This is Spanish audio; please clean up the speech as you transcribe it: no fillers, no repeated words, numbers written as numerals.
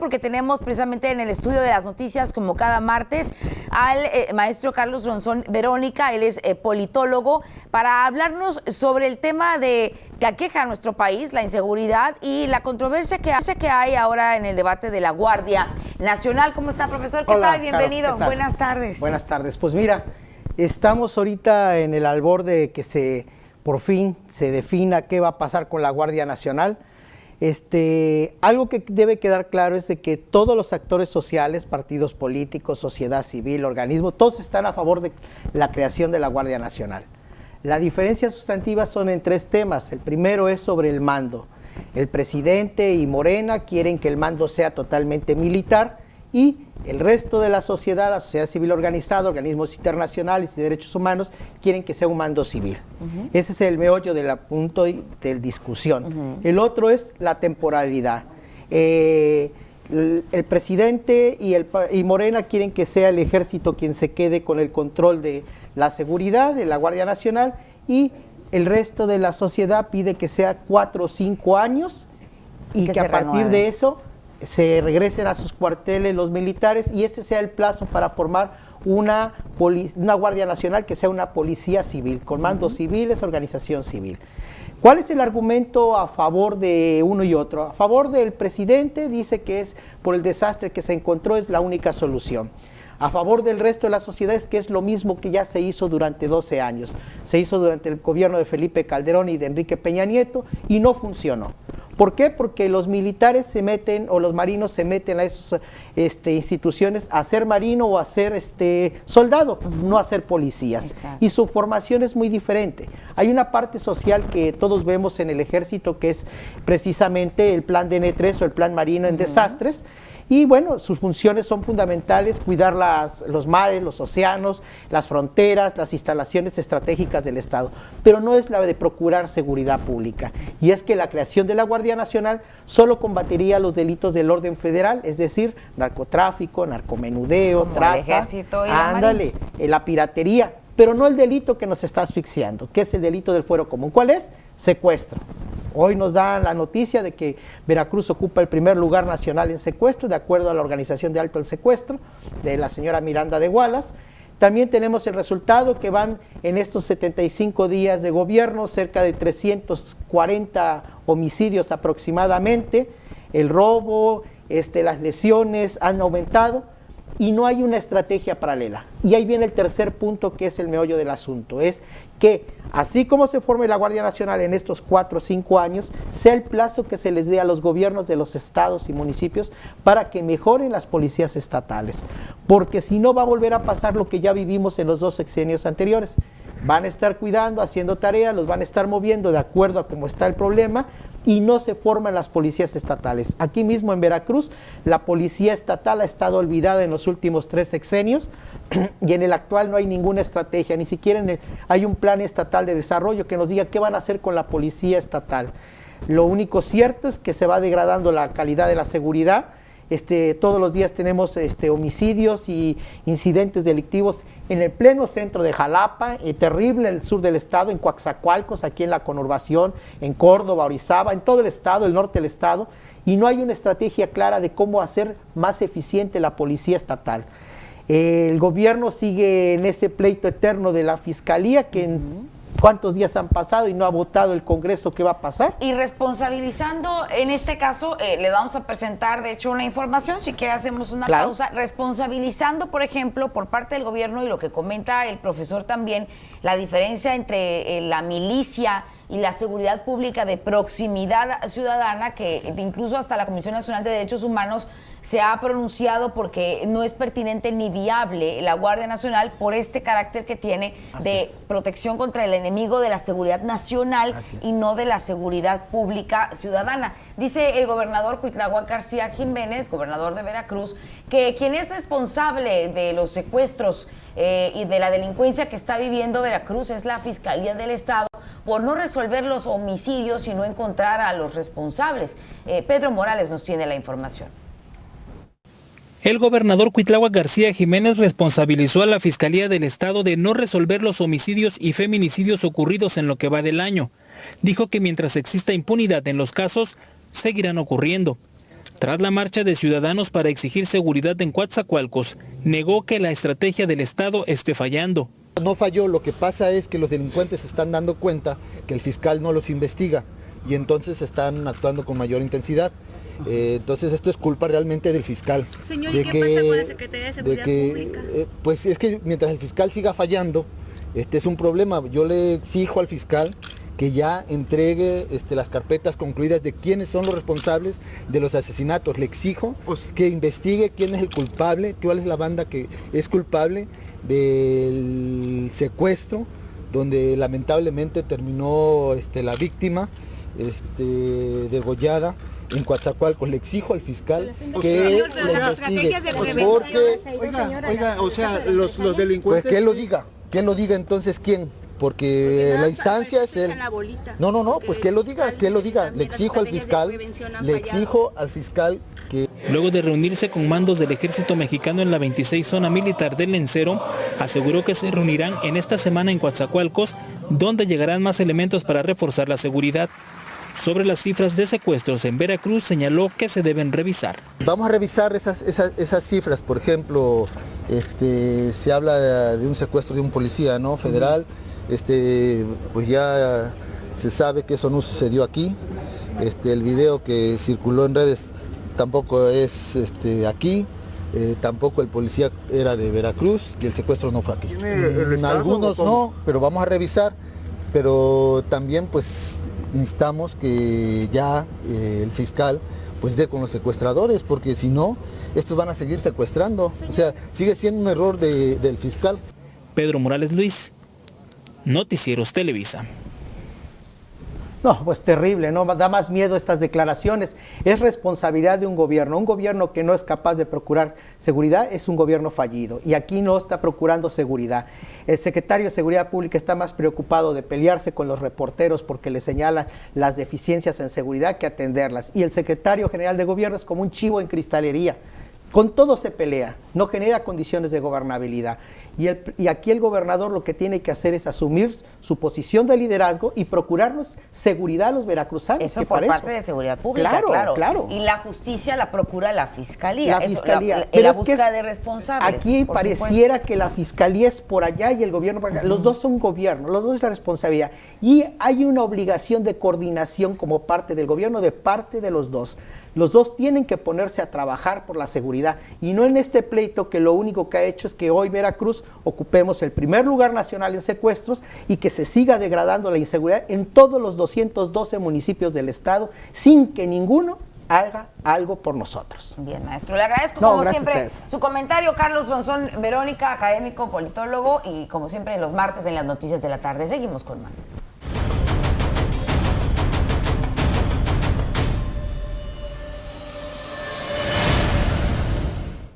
porque tenemos precisamente en el estudio de las noticias, como cada martes, al maestro Carlos Ronzón Verónica. Él es politólogo, para hablarnos sobre el tema que aqueja a nuestro país, la inseguridad y la controversia que hay ahora en el debate de la Guardia Nacional. ¿Cómo está, profesor? ¿Qué tal? Bienvenido. Caro, ¿qué tal? Buenas tardes. Buenas tardes. Pues mira, estamos ahorita en el albor de que por fin se defina qué va a pasar con la Guardia Nacional. Algo que debe quedar claro es de que todos los actores sociales, partidos políticos, sociedad civil, organismos, todos están a favor de la creación de la Guardia Nacional. Las diferencias sustantivas son en tres temas. El primero es sobre el mando. El presidente y Morena quieren que el mando sea totalmente militar y el resto de la sociedad civil organizada, organismos internacionales y derechos humanos, quieren que sea un mando civil. Ese es el meollo del punto de discusión. El otro es la temporalidad. El presidente y Morena quieren que sea el ejército quien se quede con el control de la seguridad, de la Guardia Nacional, y el resto de la sociedad pide que sea 4 o 5 años y que a partir de eso se regresen a sus cuarteles los militares y ese sea el plazo para formar una Guardia Nacional que sea una policía civil, con mandos civiles, organización civil. ¿Cuál es el argumento a favor de uno y otro? A favor del presidente dice que es por el desastre que se encontró, es la única solución. A favor del resto de la sociedad es que es lo mismo que ya se hizo durante 12 años. Se hizo durante el gobierno de Felipe Calderón y de Enrique Peña Nieto y no funcionó. ¿Por qué? Porque los militares se meten o los marinos se meten a esas instituciones a ser marino o a ser soldado, no a ser policías. Exacto. Y su formación es muy diferente. Hay una parte social que todos vemos en el ejército que es precisamente el plan DN3 o el plan marino en desastres. Y bueno, sus funciones son fundamentales, cuidar los mares, los océanos, las fronteras, las instalaciones estratégicas del Estado, pero no es la de procurar seguridad pública. Y es que la creación de la Guardia Nacional solo combatiría los delitos del orden federal, es decir, narcotráfico, narcomenudeo, trata, la piratería, pero no el delito que nos está asfixiando, que es el delito del fuero común. ¿Cuál es? Secuestro. Hoy nos dan la noticia de que Veracruz ocupa el primer lugar nacional en secuestro, de acuerdo a la Organización de Alto el Secuestro, de la señora Miranda de Wallace. También tenemos el resultado que van en estos 75 días de gobierno, cerca de 340 homicidios aproximadamente, el robo, las lesiones han aumentado y no hay una estrategia paralela. Y ahí viene el tercer punto que es el meollo del asunto, es que así como se forme la Guardia Nacional en estos 4 o 5 años, sea el plazo que se les dé a los gobiernos de los estados y municipios para que mejoren las policías estatales, porque si no va a volver a pasar lo que ya vivimos en los 2 sexenios anteriores. Van a estar cuidando, haciendo tareas, los van a estar moviendo de acuerdo a cómo está el problema y no se forman las policías estatales. Aquí mismo en Veracruz, la policía estatal ha estado olvidada en los últimos 3 sexenios y en el actual no hay ninguna estrategia, ni siquiera hay un plan estatal de desarrollo que nos diga qué van a hacer con la policía estatal. Lo único cierto es que se va degradando la calidad de la seguridad. Todos los días tenemos homicidios y incidentes delictivos en el pleno centro de Jalapa, terrible en el sur del estado, en Coaxacualcos, aquí en la conurbación, en Córdoba, Orizaba, en todo el estado, el norte del estado, y no hay una estrategia clara de cómo hacer más eficiente la policía estatal. El gobierno sigue en ese pleito eterno de la fiscalía que ¿cuántos días han pasado y no ha votado el Congreso qué va a pasar? Y responsabilizando, en este caso, le vamos a presentar, de hecho, una información, si quiere hacemos una pausa, responsabilizando, por ejemplo, por parte del gobierno y lo que comenta el profesor también, la diferencia entre la milicia y la seguridad pública de proximidad ciudadana, que incluso hasta la Comisión Nacional de Derechos Humanos se ha pronunciado porque no es pertinente ni viable la Guardia Nacional por este carácter que tiene de protección contra el enemigo de la seguridad nacional y no de la seguridad pública ciudadana. Dice el gobernador Cuitláhuac García Jiménez, gobernador de Veracruz, que quien es responsable de los secuestros y de la delincuencia que está viviendo Veracruz es la Fiscalía del Estado, por no resolver los homicidios y no encontrar a los responsables. Pedro Morales nos tiene la información. El gobernador Cuitláhuac García Jiménez responsabilizó a la Fiscalía del Estado de no resolver los homicidios y feminicidios ocurridos en lo que va del año. Dijo que mientras exista impunidad en los casos, seguirán ocurriendo. Tras la marcha de ciudadanos para exigir seguridad en Coatzacoalcos, negó que la estrategia del Estado esté fallando. No falló, lo que pasa es que los delincuentes se están dando cuenta que el fiscal no los investiga y entonces están actuando con mayor intensidad. Entonces esto es culpa realmente del fiscal. Señor, ¿y qué pasa con la Secretaría de Seguridad Pública? Pues es que mientras el fiscal siga fallando, este es un problema. Yo le exijo al fiscal que ya entregue las carpetas concluidas de quiénes son los responsables de los asesinatos. Le exijo que investigue quién es el culpable, cuál es la banda que es culpable del secuestro, donde lamentablemente terminó la víctima degollada en Coatzacoalcos. Le exijo al fiscal que lo investigue, porque oiga, o sea, los delincuentes... Pues que lo diga entonces quién, porque la instancia es él. No, pues que lo diga. Le exijo al fiscal que... Luego de reunirse con mandos del Ejército Mexicano en la 26 Zona Militar del Lencero, aseguró que se reunirán en esta semana en Coatzacoalcos, donde llegarán más elementos para reforzar la seguridad. Sobre las cifras de secuestros en Veracruz, señaló que se deben revisar. Vamos a revisar esas cifras. Por ejemplo, se habla de un secuestro de un policía, ¿no?, federal. Pues ya se sabe que eso no sucedió aquí. El video que circuló en redes tampoco es aquí. Tampoco el policía era de Veracruz y el secuestro no fue aquí. Algunos no, pero vamos a revisar. Pero también pues necesitamos que ya el fiscal pues dé con los secuestradores, porque si no, estos van a seguir secuestrando. O sea, sigue siendo un error del fiscal. Pedro Morales Luis, Noticieros Televisa. No, pues terrible, ¿no? Da más miedo estas declaraciones. Es responsabilidad de un gobierno que no es capaz de procurar seguridad es un gobierno fallido, y aquí no está procurando seguridad. El secretario de Seguridad Pública está más preocupado de pelearse con los reporteros porque le señalan las deficiencias en seguridad que atenderlas, y el secretario general de gobierno es como un chivo en cristalería. Con todo se pelea, no genera condiciones de gobernabilidad. Y aquí el gobernador lo que tiene que hacer es asumir su posición de liderazgo y procurarnos seguridad a los veracruzanos. Eso por parte de Seguridad Pública, claro. Y la justicia la procura la Fiscalía. La búsqueda de responsables. Aquí pareciera que la Fiscalía es por allá y el gobierno por acá. Los dos son gobierno, los dos es la responsabilidad. Y hay una obligación de coordinación como parte del gobierno, de parte de los dos. Los dos tienen que ponerse a trabajar por la seguridad, y no en este pleito que lo único que ha hecho es que hoy Veracruz ocupemos el primer lugar nacional en secuestros y que se siga degradando la inseguridad en todos los 212 municipios del estado sin que ninguno haga algo por nosotros. Bien, maestro, le agradezco como siempre su comentario. Carlos Ronsón Verónica, académico, politólogo, y como siempre los martes en las noticias de la tarde. Seguimos con más.